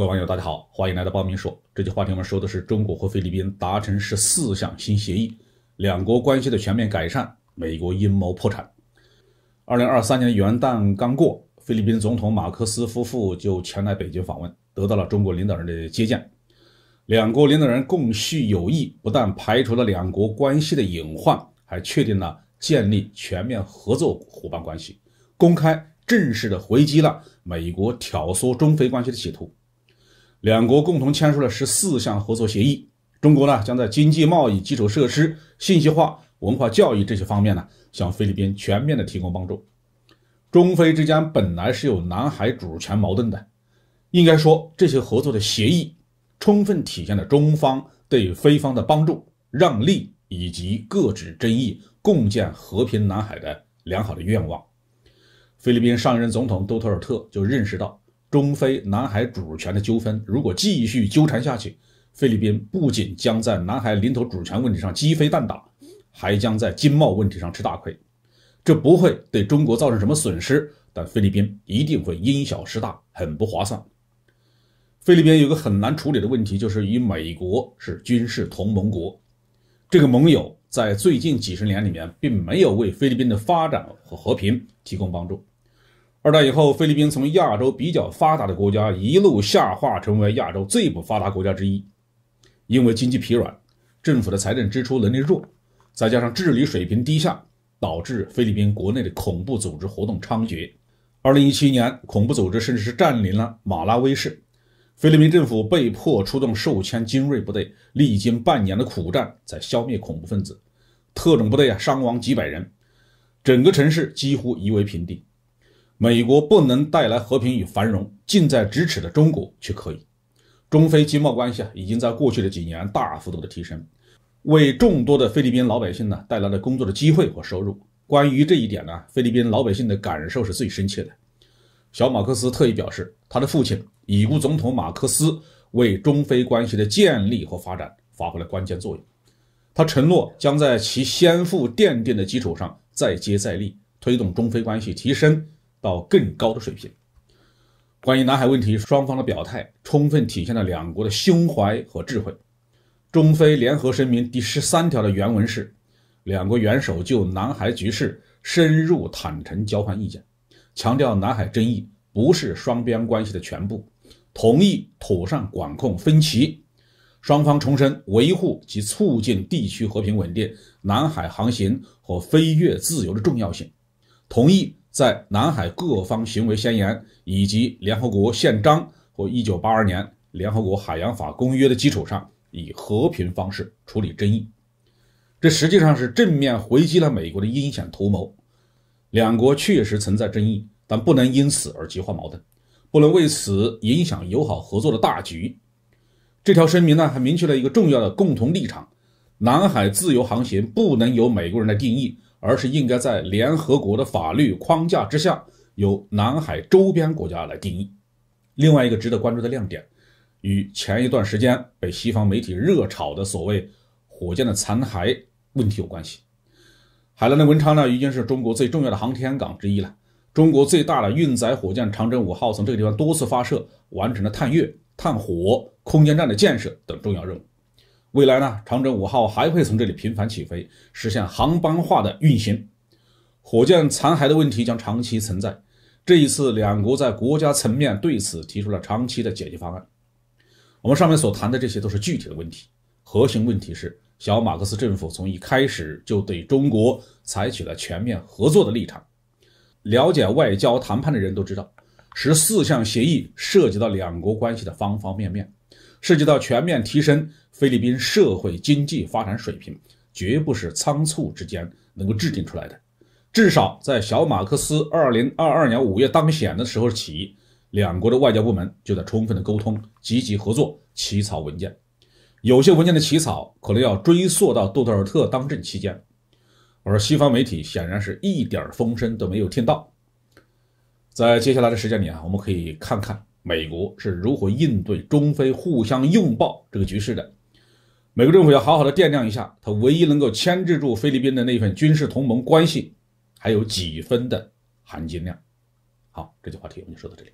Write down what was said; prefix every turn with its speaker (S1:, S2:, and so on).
S1: 各位网友大家好，欢迎来到报明说。这期话题我们说的是中国和菲律宾达成14项新协议，两国关系的全面改善，美国阴谋破产。2023年元旦刚过，菲律宾总统马克思夫妇就前来北京访问，得到了中国领导人的接见。两国领导人共叙友谊，不但排除了两国关系的隐患，还确定了建立全面合作伙伴关系，公开正式的回击了美国挑唆中菲关系的企图。两国共同签署了14项合作协议，中国呢将在经济贸易、基础设施、信息化、文化教育这些方面呢向菲律宾全面的提供帮助。中菲之间本来是有南海主权矛盾的，应该说这些合作的协议充分体现了中方对菲方的帮助、让利以及各执争议、共建和平南海的良好的愿望。菲律宾上任总统杜特尔特就认识到，中菲南海主权的纠纷如果继续纠缠下去，菲律宾不仅将在南海领土主权问题上鸡飞蛋打，还将在经贸问题上吃大亏。这不会对中国造成什么损失，但菲律宾一定会因小失大，很不划算。菲律宾有个很难处理的问题，就是与美国是军事同盟国，这个盟友在最近几十年里面并没有为菲律宾的发展和和平提供帮助。二战以后，菲律宾从亚洲比较发达的国家一路下滑，成为亚洲最不发达国家之一。因为经济疲软，政府的财政支出能力弱，再加上治理水平低下，导致菲律宾国内的恐怖组织活动猖獗。2017年，恐怖组织甚至是占领了马拉维市，菲律宾政府被迫出动数千精锐部队，历经半年的苦战，在消灭恐怖分子。特种部队伤亡几百人，整个城市几乎夷为平地。美国不能带来和平与繁荣，近在咫尺的中国却可以。中菲经贸关系已经在过去的几年大幅度的提升，为众多的菲律宾老百姓带来了工作的机会和收入。关于这一点菲律宾老百姓的感受是最深切的。小马克思特意表示，他的父亲已故总统马克思为中菲关系的建立和发展发挥了关键作用。他承诺将在其先父奠定的基础上再接再厉，推动中菲关系提升到更高的水平。关于南海问题，双方的表态充分体现了两国的胸怀和智慧。中菲联合声明第13条的原文是，两国元首就南海局势深入坦诚交换意见，强调南海争议不是双边关系的全部，同意妥善管控分歧。双方重申维护及促进地区和平稳定、南海航行和飞越自由的重要性，同意在南海各方行为宣言以及联合国宪章和1982年联合国海洋法公约的基础上，以和平方式处理争议。这实际上是正面回击了美国的阴险图谋。两国确实存在争议，但不能因此而激化矛盾，不能为此影响友好合作的大局。这条声明还明确了一个重要的共同立场：南海自由航行不能由美国人来定义，而是应该在联合国的法律框架之下，由南海周边国家来定义。另外一个值得关注的亮点，与前一段时间被西方媒体热炒的所谓火箭的残骸问题有关系。海南的文昌已经是中国最重要的航天港之一了。中国最大的运载火箭长征5号从这个地方多次发射，完成了探月、探火、空间站的建设等重要任务。未来长征5号还会从这里频繁起飞，实现航班化的运行。火箭残骸的问题将长期存在，这一次两国在国家层面对此提出了长期的解决方案。我们上面所谈的这些都是具体的问题，核心问题是小马克思政府从一开始就对中国采取了全面合作的立场。了解外交谈判的人都知道，14项协议涉及到两国关系的方方面面，涉及到全面提升菲律宾社会经济发展水平，绝不是仓促之间能够制定出来的。至少在小马克思2022年5月当选的时候起，两国的外交部门就在充分的沟通、积极合作起草文件。有些文件的起草可能要追溯到杜特尔特当政期间，而西方媒体显然是一点风声都没有听到。在接下来的时间里我们可以看看美国是如何应对中菲互相拥抱这个局势的。美国政府要好好的掂量一下，它唯一能够牵制住菲律宾的那份军事同盟关系还有几分的含金量。好，这期话题我们就说到这里。